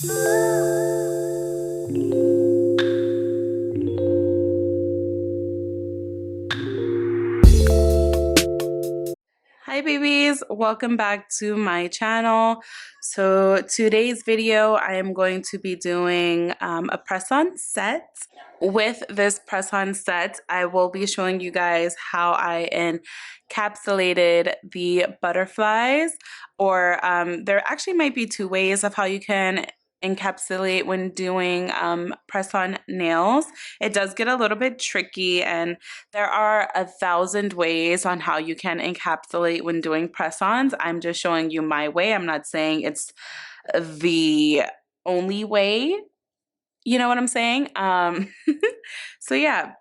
Hi babies, welcome back to my channel. So today's video I am going to be doing a press-on set. With this press-on set I will be showing you guys how I encapsulated the butterflies, or there actually might be two ways of how you can encapsulate when doing press-on nails. It does get a little bit tricky, and there are 1,000 ways on how you can encapsulate when doing press-ons. I'm just showing you my way. I'm not saying it's the only way. You know what I'm saying? So yeah.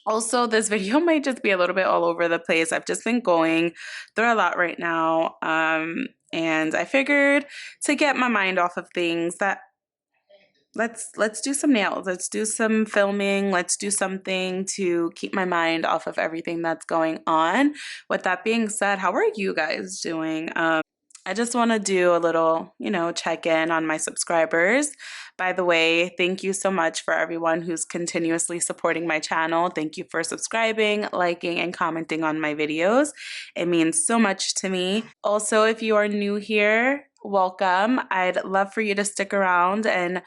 Also, this video might just be a little bit all over the place. I've just been going through a lot right now. And I figured to get my mind off of things that let's do some nails, let's do some filming, let's do something to keep my mind off of everything that's going on. With that being said, how are you guys doing? I just want to do a little, check-in on my subscribers. By the way, thank you so much for everyone who's continuously supporting my channel. Thank you for subscribing, liking, and commenting on my videos. It means so much to me. Also, if you are new here, welcome. I'd love for you to stick around and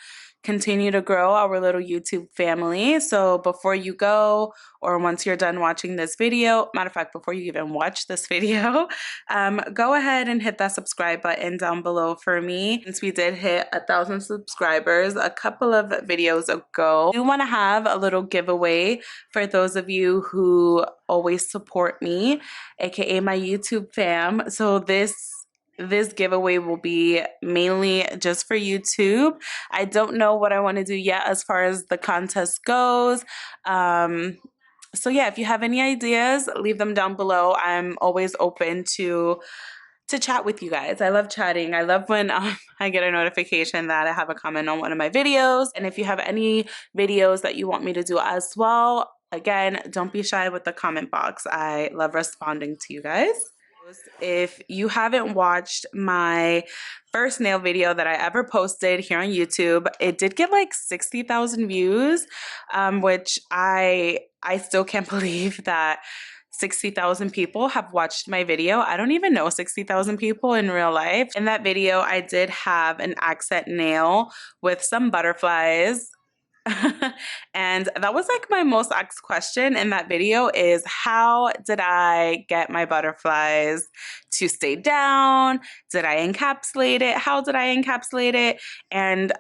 continue to grow our little YouTube family. So before you go, or once you're done watching this video, matter of fact, before you even watch this video, go ahead and hit that subscribe button down below for me. Since we did hit 1,000 subscribers a couple of videos ago, I do want to have a little giveaway for those of you who always support me, aka my YouTube fam. So this giveaway will be mainly just for YouTube. I don't know what I want to do yet as far as the contest goes. So yeah, if you have any ideas, leave them down below. I'm always open to chat with you guys. I love chatting. I love when I get a notification that I have a comment on one of my videos. And if you have any videos that you want me to do as well, again, don't be shy with the comment box. I love responding to you guys. If you haven't watched my first nail video that I ever posted here on YouTube, it did get like 60,000 views, which I still can't believe that 60,000 people have watched my video. I don't even know 60,000 people in real life. In that video, I did have an accent nail with some butterflies. And that was like my most asked question in that video is, how did I get my butterflies to stay down? Did I encapsulate it? How did I encapsulate it? And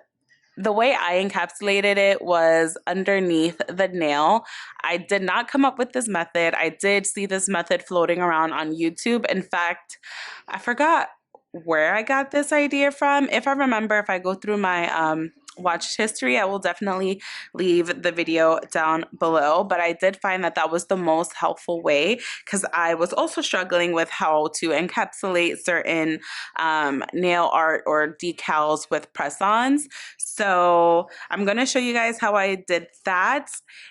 the way I encapsulated it was underneath the nail. I did not come up with this method. I did see this method floating around on YouTube. In fact, I forgot where I got this idea from. If I remember, if I go through my watch history, I will definitely leave the video down below. But I did find that that was the most helpful way, because I was also struggling with how to encapsulate certain nail art or decals with press-ons. So I'm going to show you guys how I did that.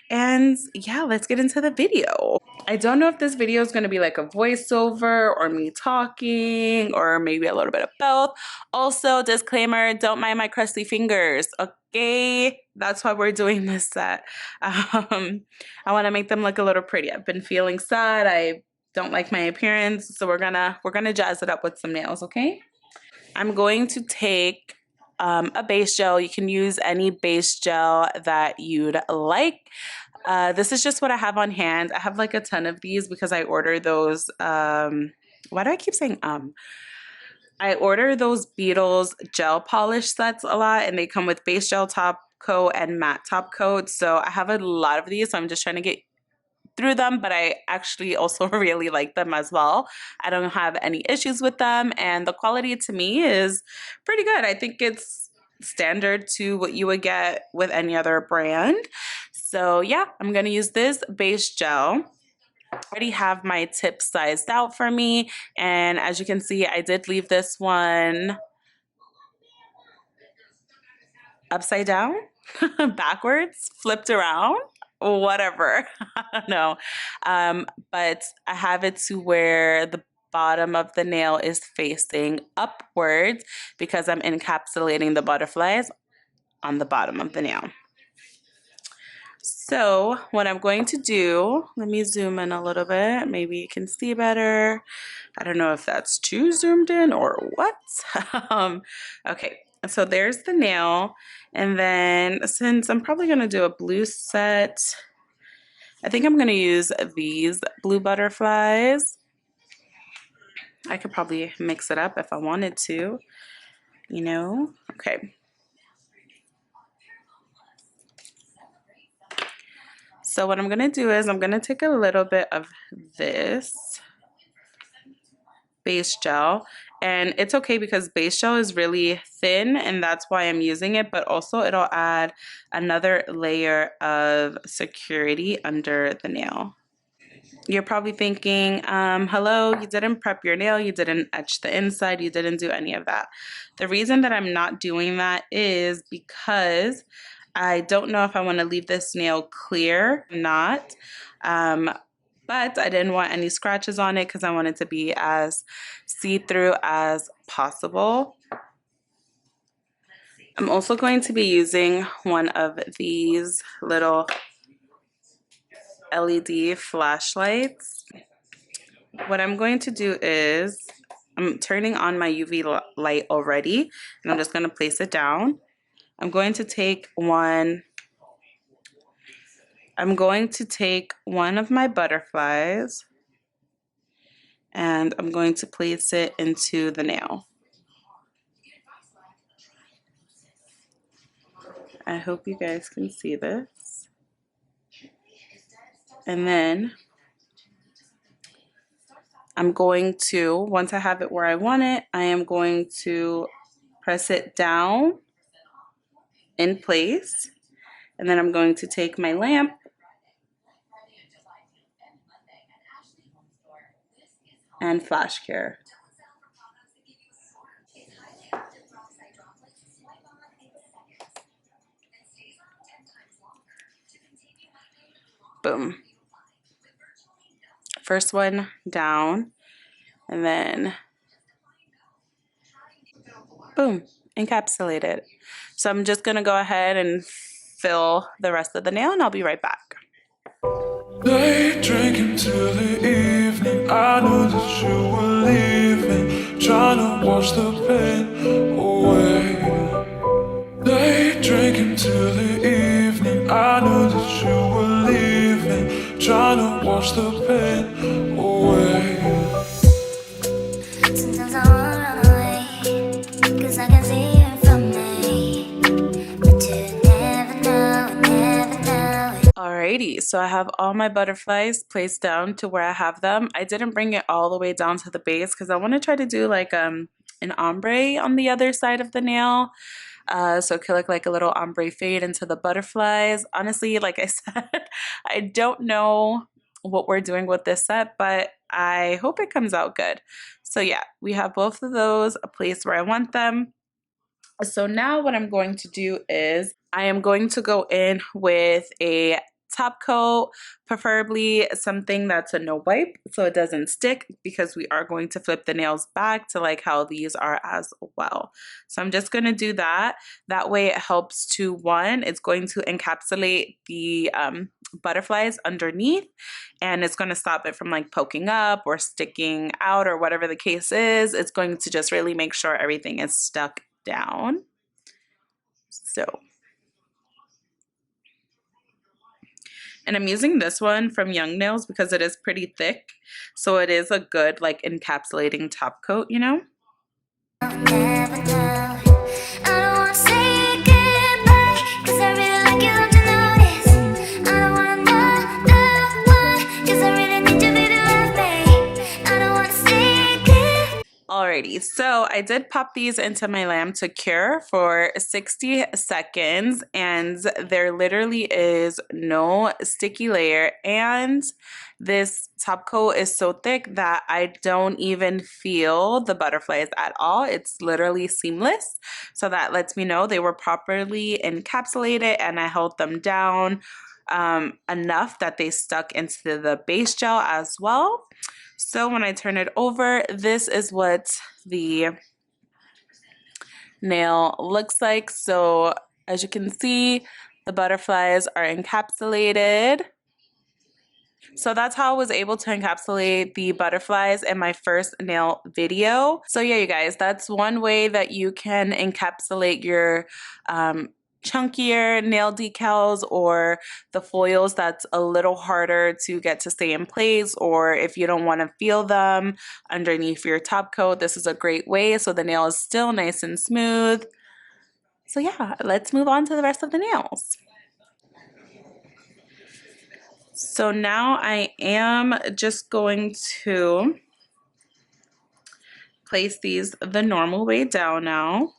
And yeah, let's get into the video. I don't know if this video is going to be like a voiceover or me talking or maybe a little bit of both. Also, disclaimer, don't mind my crusty fingers, okay? That's why we're doing this set. I want to make them look a little pretty. I've been feeling sad. I don't like my appearance, so we're gonna jazz it up with some nails, okay? I'm going to take a base gel. You can use any base gel that you'd like. This is just what I have on hand. I have like a ton of these because I order those. Why do I keep saying I order those Beetles gel polish sets a lot, and they come with base gel top coat and matte top coat. So I have a lot of these. So I'm just trying to get through them, but I actually also really like them as well. I don't have any issues with them, and the quality to me is pretty good. I think it's standard to what you would get with any other brand. So yeah, I'm gonna use this base gel. I already have my tip sized out for me, and as you can see, I did leave this one upside down, backwards, flipped around, whatever. I don't know. But I have it to where the bottom of the nail is facing upwards because I'm encapsulating the butterflies on the bottom of the nail. So what I'm going to do, let me zoom in a little bit. Maybe you can see better. I don't know if that's too zoomed in or what. Okay, so there's the nail. And then since I'm probably going to do a blue set, I think I'm going to use these blue butterflies. I could probably mix it up if I wanted to, you know. Okay. So what I'm going to do is I'm going to take a little bit of this base gel, and it's okay because base gel is really thin and that's why I'm using it, but also it'll add another layer of security under the nail. You're probably thinking, hello, you didn't prep your nail, you didn't etch the inside, you didn't do any of that. The reason that I'm not doing that is because I don't know if I want to leave this nail clear or not, but I didn't want any scratches on it because I want it to be as see-through as possible. I'm also going to be using one of these little LED flashlights. What I'm going to do is I'm turning on my UV light already, and I'm just going to place it down. I'm going to take one of my butterflies and I'm going to place it into the nail. I hope you guys can see this. And then I'm going to, once I have it where I want it, I am going to press it down in place. And then I'm going to take my lamp and flash cure. Boom. First one down, and then boom, encapsulated. So I'm just gonna go ahead and fill the rest of the nail and I'll be right back. Day drinking till the evening, I knew that you were leaving, trying to wash the pain away. Day drinking till the evening, I knew that you were leaving, trying to wash the pain away. Sometimes I wanna run away, 'cause I can see it from me, but you never know, never know. Alrighty, so I have all my butterflies placed down to where I have them. I didn't bring it all the way down to the base because I want to try to do like an ombre on the other side of the nail. So it could look like a little ombre fade into the butterflies. Honestly, like I said, I don't know what we're doing with this set, but I hope it comes out good. So yeah, we have both of those placed where I want them. So now what I'm going to do is I am going to go in with a top coat, preferably something that's a no wipe so it doesn't stick, because we are going to flip the nails back to like how these are as well. So I'm just going to do that. That way it helps to, one, it's going to encapsulate the butterflies underneath, and it's going to stop it from like poking up or sticking out or whatever the case is. It's going to just really make sure everything is stuck down. So, and I'm using this one from Young Nails because it is pretty thick, so it is a good like encapsulating top coat, you know. Alrighty, so I did pop these into my lamp to cure for 60 seconds, and there literally is no sticky layer, and this top coat is so thick that I don't even feel the butterflies at all. It's literally seamless, so that lets me know they were properly encapsulated and I held them down enough that they stuck into the base gel as well. So when I turn it over, this is what the nail looks like. So as you can see, the butterflies are encapsulated. So that's how I was able to encapsulate the butterflies in my first nail video. So yeah, you guys, that's one way that you can encapsulate your chunkier nail decals or the foils that's a little harder to get to stay in place, or if you don't want to feel them underneath your top coat, this is a great way so the nail is still nice and smooth. So yeah, let's move on to the rest of the nails. So now I am just going to place these the normal way down now.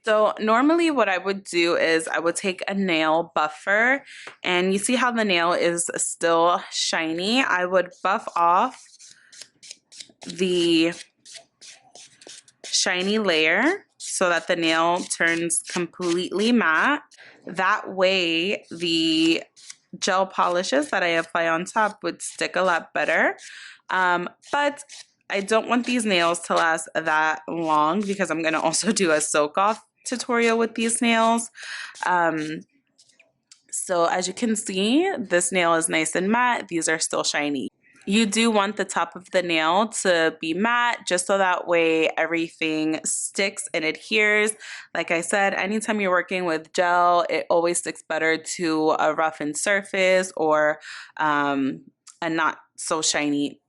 So normally what I would do is I would take a nail buffer, and you see how the nail is still shiny. I would buff off the shiny layer so that the nail turns completely matte. That way the gel polishes that I apply on top would stick a lot better. But I don't want these nails to last that long because I'm going to also do a soak off tutorial with these nails. So as you can see, this nail is nice and matte. These are still shiny. You do want the top of the nail to be matte just so that way everything sticks and adheres. Like I said, anytime you're working with gel, it always sticks better to a roughened surface or a not so shiny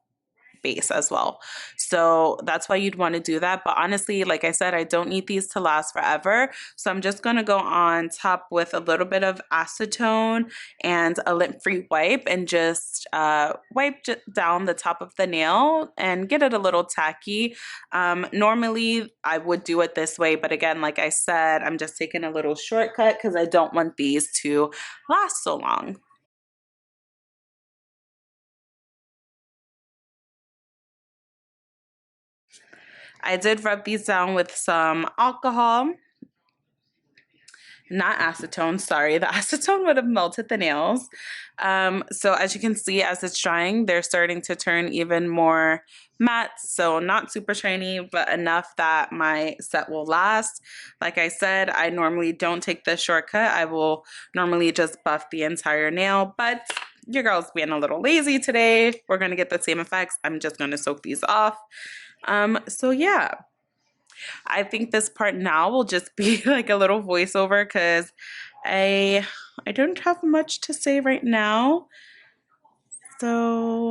base as well. So that's why you'd want to do that. But honestly, like I said, I don't need these to last forever. So I'm just going to go on top with a little bit of acetone and a lint-free wipe and just wipe down the top of the nail and get it a little tacky. Normally I would do it this way, but again, like I said, I'm just taking a little shortcut because I don't want these to last so long. I did rub these down with some alcohol, not acetone, sorry. The acetone would have melted the nails. So as you can see, as it's drying, they're starting to turn even more matte. So not super shiny, but enough that my set will last. Like I said, I normally don't take this shortcut. I will normally just buff the entire nail, but your girl's being a little lazy today. We're going to get the same effects. I'm just going to soak these off. So yeah, I think this part now will just be like a little voiceover because I don't have much to say right now. So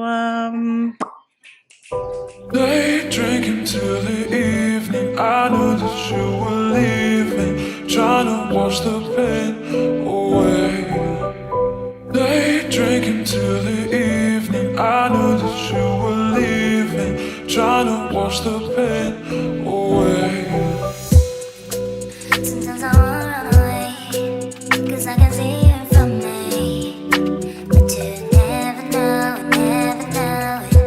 Late drinking till the evening, I knew that you were leaving, trying to wash the pain away. Late drinking till the evening, I knew that you were leaving, trying to wash the pain away. Sometimes I wanna run away, 'cause I can see you from me, but you never know, never know it.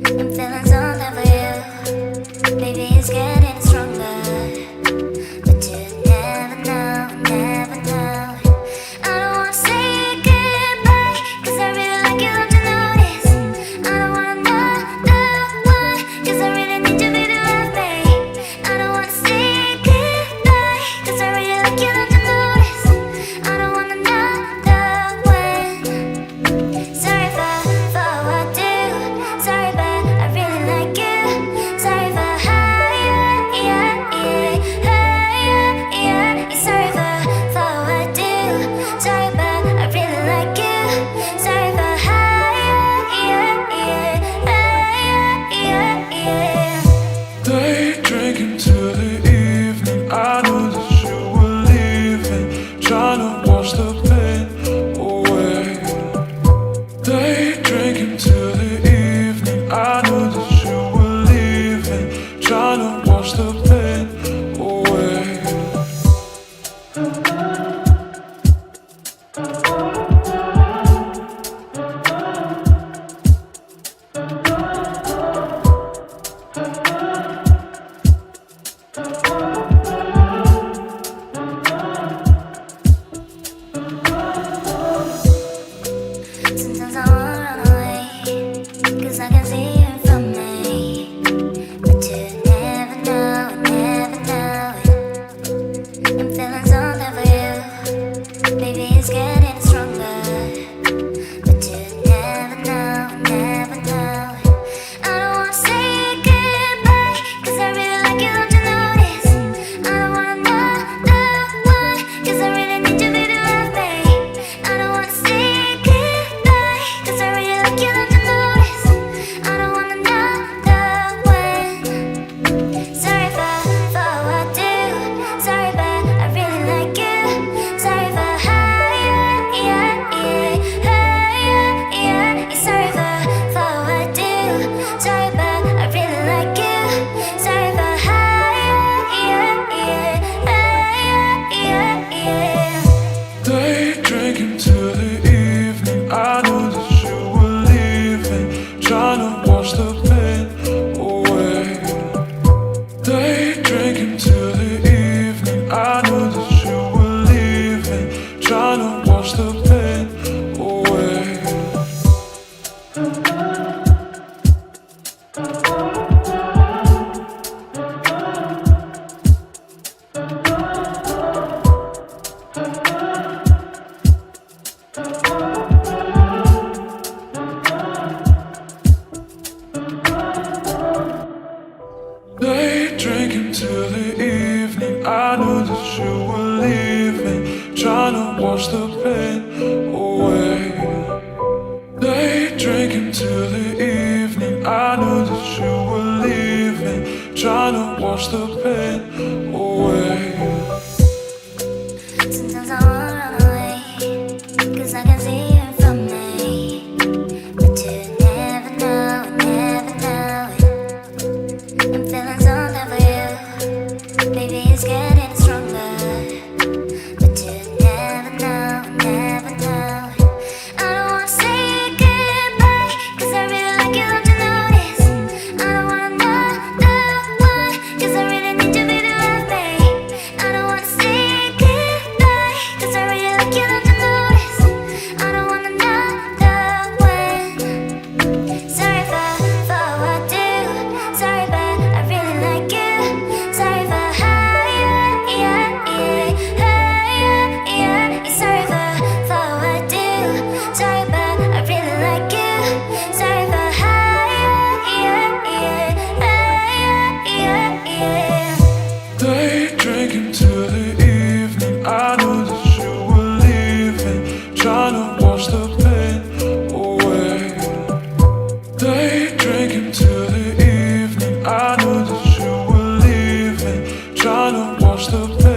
I'm feeling something for you, baby, it's getting stronger, but you never know, never know it. I don't wanna say goodbye, 'cause I really like you, don't you notice? I don't wanna know why, 'cause I really need you, baby, love me. I don't wanna say goodbye, 'cause I really like you, don't you notice? I don't wanna know when. Sorry for what I do. Sorry, but I really like you. Sorry for how sorry for what I do. Sorry, but I really like you. Sorry for how Late drinking till the evening, I knew that you were leaving, trying to wash the pain away. Late drinking till the evening, I knew that you were leaving, trying to wash the pain away. Sometimes I wash the pain away. Day drinking till the evening. I knew that you were leaving, trying to wash the pain away. Sometimes I wanna run away, 'cause I can see it from me. But you never know, never know it. I'm feeling something for you. Maybe it's getting stronger. But you never know, never know it. I don't wanna say goodbye, 'cause I really like you, don't you notice? I don't want another one, 'cause I really need you, baby, love me. I don't wanna say goodbye, 'cause I really like you, don't you notice? I don't want another one. Sorry for what I do. Sorry, but I really like you. Sorry for how yeah. Sorry for what I do. Sorry, but I really like you. Sorry for how yeah. Day drinking till the evening. I knew that you were leaving, trying to wash the pain away. Day drinking till the evening. I knew that you were leaving, trying to wash the pain